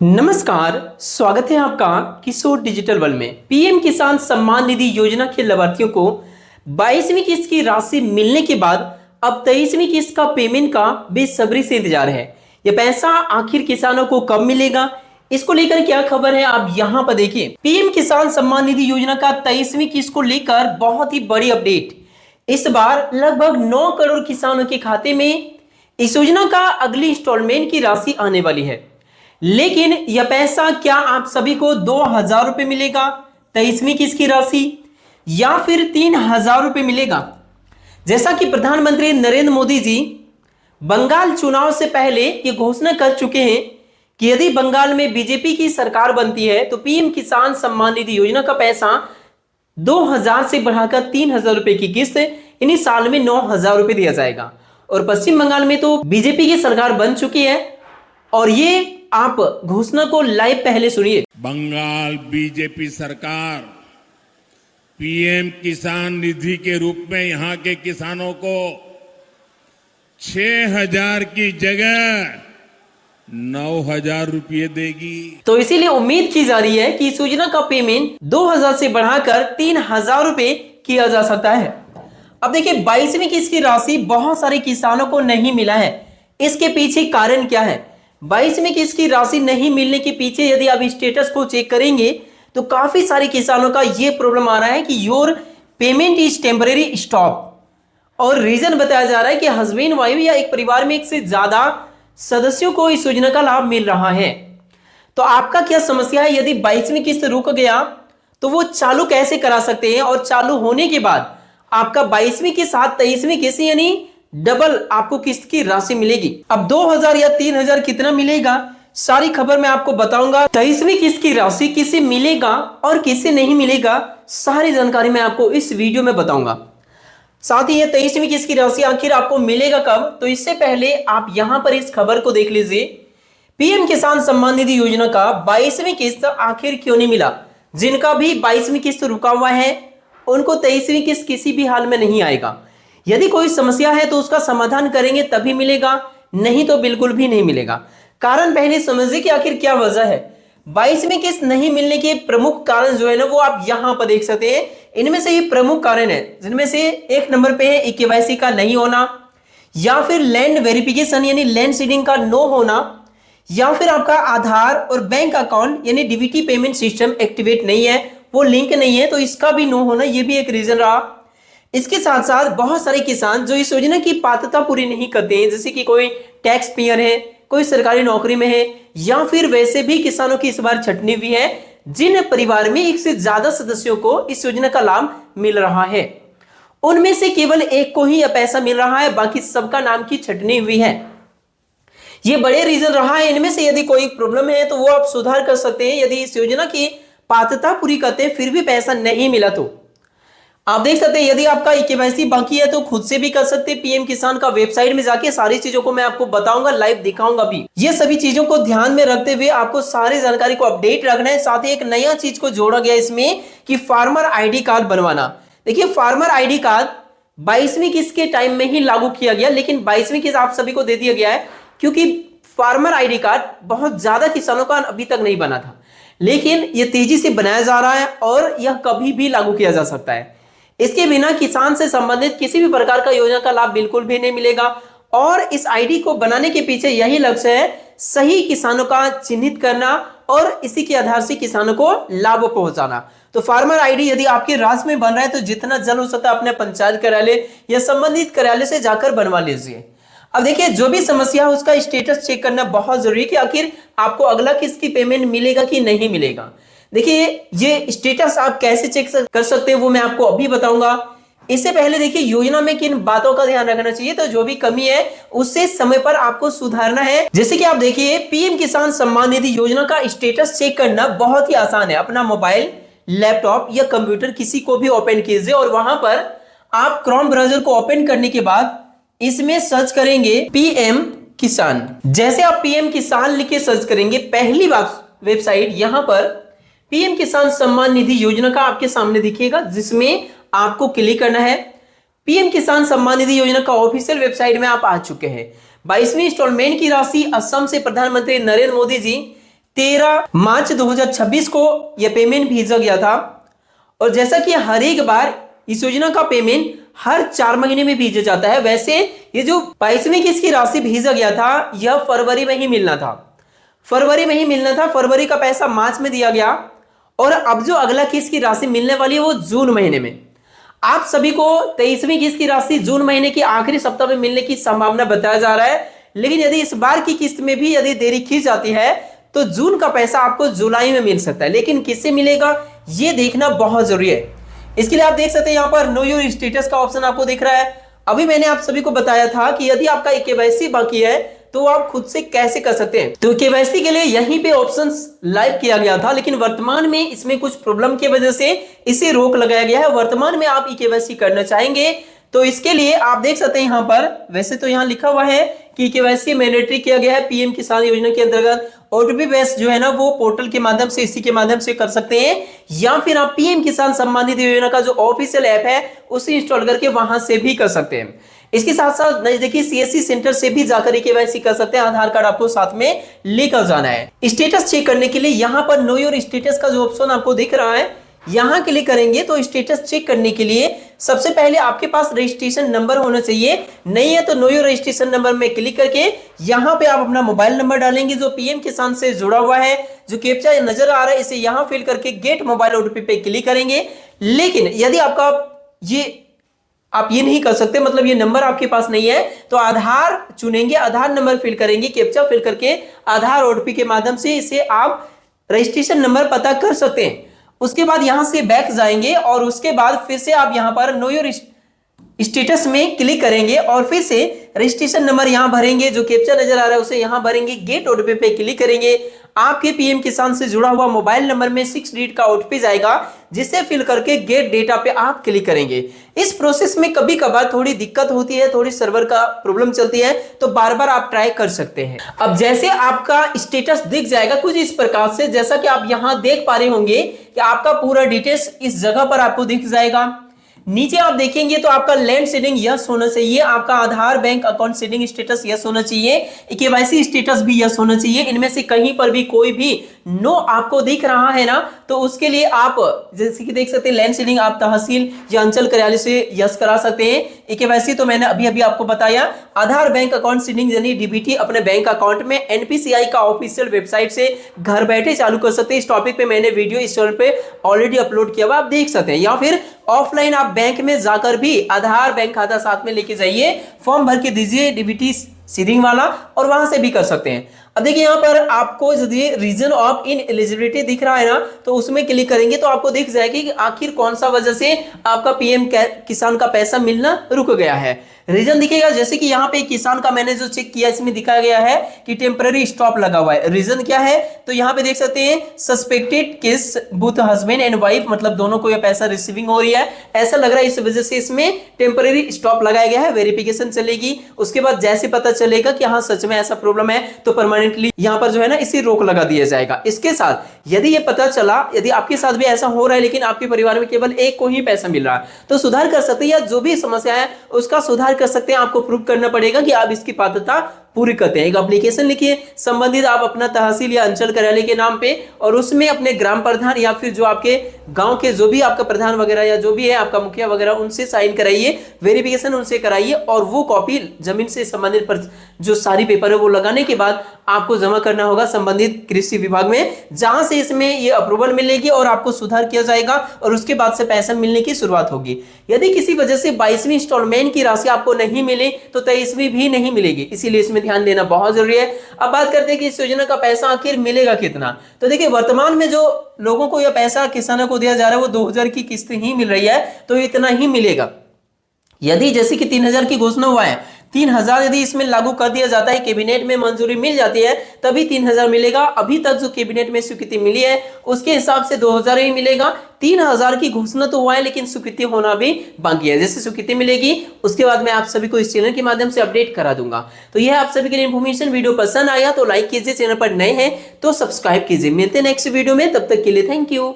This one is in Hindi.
नमस्कार, स्वागत है आपका किशोर डिजिटल वर्ल्ड में। पीएम किसान सम्मान निधि योजना के लाभार्थियों को 22वीं किस्त की राशि मिलने के बाद अब 23वीं किस्त का पेमेंट का बेसब्री से इंतजार है। यह पैसा आखिर किसानों को कब मिलेगा, इसको लेकर क्या खबर है आप यहाँ पर देखिए। पीएम किसान सम्मान निधि योजना का 23वीं किस्त को लेकर बहुत ही बड़ी अपडेट। इस बार लगभग 9 करोड़ किसानों के खाते में इस योजना का अगली इंस्टॉलमेंट की राशि आने वाली है। लेकिन यह पैसा क्या आप सभी को 2,000 रुपए मिलेगा 23वीं किस्त की राशि, या फिर 3,000 रुपए मिलेगा? जैसा कि प्रधानमंत्री नरेंद्र मोदी जी बंगाल चुनाव से पहले ये घोषणा कर चुके हैं कि यदि बंगाल में बीजेपी की सरकार बनती है तो पीएम किसान सम्मान निधि योजना का पैसा 2,000 से बढ़ाकर 3,000 रुपए की किस्त यानी साल में 9,000 रुपए दिया जाएगा। और पश्चिम बंगाल में तो बीजेपी की सरकार बन चुकी है और ये आप घोषणा को लाइव पहले सुनिए। बंगाल बीजेपी सरकार पीएम किसान निधि के रूप में यहां के किसानों को 6,000 की जगह 9,000 रुपये देगी। तो इसीलिए उम्मीद की जा रही है कि इस योजना का पेमेंट 2,000 से बढ़ाकर 3,000 रुपए किया जा सकता है। अब देखिए, 22वीं किस्त की राशि बहुत सारे किसानों को नहीं मिला है। इसके पीछे कारण क्या है? 22वीं किस्त की राशि नहीं मिलने के पीछे यदि आप स्टेटस को चेक करेंगे तो काफी सारे किसानों का यह प्रॉब्लम आ रहा है कि your payment is temporary stop. और रीजन बताया जा रहा है कि हस्बैंड वाइफ या एक परिवार में एक से ज्यादा सदस्यों को इस योजना का लाभ मिल रहा है। तो आपका क्या समस्या है? यदि 22वीं किस्त रुक गया तो वो चालू कैसे करा सकते हैं, और चालू होने के बाद आपका 22वीं के साथ 23वीं किस्त यानी डबल आपको किस्त की राशि मिलेगी। अब 2,000 या 3,000 कितना मिलेगा, सारी खबर मैं आपको बताऊंगा। 23वीं किस्त की राशि किसे मिलेगा और किसे नहीं मिलेगा, सारी जानकारी मैं आपको इस वीडियो में बताऊंगा। साथ ही ये 23वीं किस्त की राशि आखिर आपको मिलेगा कब, तो इससे पहले आप यहां पर इस खबर को देख लीजिए। पीएम किसान सम्मान निधि योजना का 22वीं किस्त आखिर क्यों नहीं मिला? जिनका भी 22वीं किस्त रुका हुआ है उनको 23वीं किस्त किसी भी हाल में नहीं आएगा। यदि कोई समस्या है तो उसका समाधान करेंगे तभी मिलेगा, नहीं तो बिल्कुल भी नहीं मिलेगा। कारण पहले समझिए कि आखिर क्या वजह है। 22वीं किस्त नहीं मिलने के प्रमुख कारण जो है ना, वो आप यहां पर देख सकते हैं। इनमें से ये प्रमुख कारण है, जिनमें से एक नंबर पे है केवाईसी का नहीं होना, या फिर लैंड वेरिफिकेशन यानी लैंड सीडिंग का नो होना, या फिर आपका आधार और बैंक अकाउंट यानी डीबीटी पेमेंट सिस्टम एक्टिवेट नहीं है, वो लिंक नहीं है, तो इसका भी नो होना, ये भी एक रीजन रहा। इसके साथ साथ बहुत सारे किसान जो इस योजना की पात्रता पूरी नहीं करते हैं, जैसे कि कोई टैक्स पेयर है, कोई सरकारी नौकरी में है, या फिर वैसे भी किसानों की इस बार छटनी हुई है जिन परिवार में एक से ज्यादा सदस्यों को इस योजना का लाभ मिल रहा है। उनमें से केवल एक को ही यह पैसा मिल रहा है, बाकी सबका नाम की छटनी हुई है। ये बड़े रीजन रहा है। इनमें से यदि कोई प्रॉब्लम है तो वो आप सुधार कर सकते हैं। यदि इस योजना की पात्रता पूरी करते हैं फिर भी पैसा नहीं मिला तो आप देख सकते हैं, यदि आपका केवाईसी बाकी है तो खुद से भी कर सकते हैं। पीएम किसान का वेबसाइट में जाके सारी चीजों को मैं आपको बताऊंगा, लाइव दिखाऊंगा भी। ये सभी चीजों को ध्यान में रखते हुए आपको सारी जानकारी को अपडेट रखना है। साथ ही एक नया चीज को जोड़ा गया इसमें कि फार्मर आईडी कार्ड बनवाना। देखिए, फार्मर आईडी कार्ड 22वीं किस्त के टाइम में ही लागू किया गया, लेकिन 22वीं किस्त आप सभी को दे दिया गया है क्योंकि फार्मर आईडी कार्ड बहुत ज्यादा किसानों का अभी तक नहीं बना था, लेकिन यह तेजी से बनाया जा रहा है और यह कभी भी लागू किया जा सकता है। इसके बिना किसान से संबंधित किसी भी प्रकार का योजना का लाभ बिल्कुल भी नहीं मिलेगा। और इस आईडी को बनाने के पीछे यही लक्ष्य है, सही किसानों का चिन्हित करना और इसी के आधार से किसानों को लाभ पहुंचाना। तो फार्मर आईडी यदि आपके राज्य में बन रहा है तो जितना जल्द हो सकता है अपने पंचायत कार्यालय या संबंधित कार्यालय से जाकर बनवा लीजिए। अब देखिए, जो भी समस्या है उसका स्टेटस चेक करना बहुत जरूरी है कि आखिर आपको अगला किस्त की पेमेंट मिलेगा कि नहीं मिलेगा। देखिए, ये स्टेटस आप कैसे चेक कर सकते हैं वो मैं आपको अभी बताऊंगा। इससे पहले देखिए, योजना में किन बातों का ध्यान रखना चाहिए, तो जो भी कमी है उससे समय पर आपको सुधारना है। जैसे कि आप देखिए, पीएम किसान सम्मान निधि योजना का स्टेटस चेक करना बहुत ही आसान है। अपना मोबाइल, लैपटॉप या कंप्यूटर किसी को भी ओपन कीजिए और वहां पर आप क्रोम ब्राउजर को ओपन करने के बाद इसमें सर्च करेंगे पीएम किसान। जैसे आप पीएम किसान लिख के सर्च करेंगे, पहली बार वेबसाइट यहां पर पीएम किसान सम्मान निधि योजना का आपके सामने दिखेगा, जिसमें आपको क्लिक करना है। पीएम किसान सम्मान निधि योजना का ऑफिशियल वेबसाइट में आप आ चुके हैं। 22वीं इंस्टॉलमेंट की राशि असम से प्रधानमंत्री नरेंद्र मोदी जी 13 मार्च 2026 को यह पेमेंट भेजा गया था। और जैसा कि हर एक बार इस योजना का पेमेंट हर 4 महीने में भेजा जाता है, वैसे ये जो 22वीं किस्त की राशि भेजा गया था यह फरवरी में ही मिलना था। फरवरी का पैसा मार्च में दिया गया और अब जो अगला किस्त की राशि मिलने वाली है वो जून महीने में। आप सभी को 23वीं किस्त की राशि जून महीने के आखिरी सप्ताह में मिलने की संभावना बताया जा रहा है, लेकिन यदि इस बार की किस्त में भी यदि देरी की जाती है तो जून का पैसा आपको जुलाई में मिल सकता है, लेकिन किससे मिलेगा ये देखना बहुत जरूरी है। इसके लिए आप देख सकते हैं यहाँ पर नो योर स्टेटस का ऑप्शन आपको दिख रहा है। अभी मैंने आप सभी को बताया था कि यदि आपका केवाईसी बाकी है तो आप खुद से कैसे कर सकते हैं। तो केवाईसी के लिए यहीं पे ऑप्शंस लाइव किया गया था, लेकिन वर्तमान में इसमें कुछ प्रॉब्लम की वजह से इसे रोक लगाया गया है। वर्तमान में आप केवाईसी करना चाहेंगे तो इसके लिए आप देख सकते हैं यहाँ पर, वैसे तो यहाँ लिखा हुआ है कि केवाईसी मैंडेटरी किया गया है पीएम किसान योजना के अंतर्गत। ओटीपी बेस जो है ना वो पोर्टल के माध्यम से, इसी के माध्यम से कर सकते हैं, या फिर आप पीएम किसान सम्मान निधि योजना का जो ऑफिशियल ऐप है उसे इंस्टॉल करके वहां से भी कर सकते हैं। इसके साथ साथ नजदीकी सीएससी सेंटर से भी जाकर केवाईसी कर सकते हैं। आधार कार्ड आपको साथ में लेकर जाना है। स्टेटस चेक करने के लिए यहाँ पर नो योर स्टेटस का जो ऑप्शन आपको दिख रहा है यहां क्लिक करेंगे तो स्टेटस चेक करने के लिए सबसे पहले आपके पास रजिस्ट्रेशन नंबर होना चाहिए। नहीं है तो नो योर रजिस्ट्रेशन नंबर में क्लिक करके यहां पे आप अपना मोबाइल नंबर डालेंगे जो पीएम किसान से जुड़ा हुआ है। जो कैप्चा नजर आ रहा है इसे यहां फिल करके गेट मोबाइल ओटीपी पे क्लिक करेंगे। लेकिन यदि आपका आप ये नहीं कर सकते, मतलब ये नंबर आपके पास नहीं है, तो आधार चुनेंगे, आधार नंबर फिल करेंगे, कैप्चा फिल करके आधार ओटीपी के माध्यम से इसे आप रजिस्ट्रेशन नंबर पता कर सकते हैं। उसके बाद यहां से बैक जाएंगे और उसके बाद फिर से आप यहां पर नो योर स्टेटस में क्लिक करेंगे और फिर से रजिस्ट्रेशन नंबर यहां भरेंगे, जो कैप्चा नजर आ रहा है उसे यहां भरेंगे, गेट ओटीपी पे क्लिक करेंगे। आपके पीएम किसान से जुड़ा हुआ मोबाइल नंबर में 6 डिजिट का ओटीपी जाएगा जिसे फिल करके गेट डेटा पे आप क्लिक करेंगे। इस प्रोसेस में कभी कभार थोड़ी दिक्कत होती है, थोड़ी सर्वर का प्रॉब्लम चलती है, तो बार बार आप ट्राई कर सकते हैं। अब जैसे आपका स्टेटस दिख जाएगा कुछ इस प्रकार से, जैसा कि आप यहां देख पा रहे होंगे कि आपका पूरा डिटेल्स इस जगह पर आपको दिख जाएगा। नीचे आप देखेंगे तो आपका लैंड सीडिंग यस होना चाहिए, आपका Aadhaar bank account seeding status yes होना चाहिए, केवाईसी स्टेटस भी यस होना चाहिए। इनमें से कहीं पर भी कोई भी नो आपको दिख रहा है ना तो उसके लिए आप जैसे कि देख सकते हैं लैंड सीडिंग आप तहसील या अंचल कार्यालय से यस करा सकते हैं। केवाईसी तो मैंने अभी अभी आपको बताया। आधार बैंक अकाउंट सीडिंग यानी डीबीटी अपने बैंक अकाउंट में एनपीसीआई का ऑफिशियल वेबसाइट से घर बैठे चालू कर सकते हैं। इस टॉपिक पे मैंने वीडियो इस चैनल पे ऑलरेडी अपलोड किया हुआ, आप देख सकते हैं। या फिर ऑफलाइन आप बैंक में जाकर भी आधार बैंक खाता साथ में लेके जाइए, फॉर्म भर के दीजिए डीबीटी सीडिंग वाला, और वहां से भी कर सकते हैं। अब देखिए यहाँ पर आपको यदि रीजन ऑफ इन एलिजिबिलिटी दिख रहा है ना तो उसमें क्लिक करेंगे तो आपको दिख जाएगा कि आखिर कौन सा वजह से आपका पीएम किसान का पैसा मिलना रुक गया है। रीजन दिखेगा, जैसे कि यहाँ पे किसान का मैंने जो चेक किया इसमें दिखाया गया है कि टेम्पररी स्टॉप लगा हुआ है। रीजन क्या है तो यहाँ पे देख सकते हैं suspected case both husband and wife, मतलब दोनों को यह पैसा रिसीविंग हो रही है ऐसा लग रहा है, इस वजह से इसमें टेम्पररी स्टॉप लगाया गया है। वेरिफिकेशन चलेगी, उसके बाद जैसे पता चलेगा कि हाँ सच में ऐसा प्रॉब्लम है तो परमानेंटली यहाँ पर जो है ना इसी रोक लगा दिया जाएगा। इसके साथ यदि ये पता चला यदि आपके साथ भी ऐसा हो रहा है लेकिन आपके परिवार में केवल एक को ही पैसा मिल रहा है तो सुधार कर सकते हैं, या जो भी समस्या है उसका सुधार कर सकते हैं। आपको प्रूव करना पड़ेगा कि आप इसकी पात्रता पूरी करते हैं। एक एप्लीकेशन लिखिए संबंधित आप अपना तहसील या अंचल कार्यालय के नाम पे, और उसमें अपने ग्राम प्रधान या फिर जो आपके गांव के जो भी आपका प्रधान वगैरह या जो भी है आपका मुखिया वगैरह उनसे साइन कराइए, वेरिफिकेशन उनसे कराइए, और वो कॉपी जमीन से संबंधित पर जो सारी पेपर है वो लगाने के बाद आपको जमा करना होगा संबंधित कृषि विभाग में, जहां से इसमें ये अप्रूवल मिलेगी और आपको सुधार किया जाएगा और उसके बाद से पैसा मिलने की शुरुआत होगी। यदि किसी वजह से 22वीं इंस्टॉलमेंट की राशि आपको नहीं मिले तो 23वीं भी नहीं मिलेगी, इसीलिए इसमें ध्यान देना बहुत जरूरी है। अब बात करते हैं कि इस योजना का पैसा आखिर मिलेगा कितना। तो देखिए वर्तमान में जो लोगों को यह पैसा किसानों को दिया जा रहा है वो 2000 की किस्त ही मिल रही है तो इतना ही मिलेगा। यदि जैसे कि 3000 की घोषणा हुआ है, 3000 यदि इसमें लागू कर दिया जाता है, कैबिनेट में मंजूरी मिल जाती है तभी 3000 मिलेगा। अभी तक जो कैबिनेट में स्वीकृति मिली है उसके हिसाब से 2000 ही मिलेगा। 3000 की घोषणा तो हुआ है लेकिन स्वीकृति होना भी बाकी है। जैसे स्वीकृति मिलेगी उसके बाद मैं आप सभी को इस चैनल के माध्यम से अपडेट करा दूंगा। तो यह आप सभी के लिए इन्फॉर्मेशन। वीडियो पसंद आया तो लाइक कीजिए, चैनल पर नए हैं तो सब्सक्राइब कीजिए। मिलते हैं नेक्स्ट वीडियो में, तब तक के लिए थैंक यू।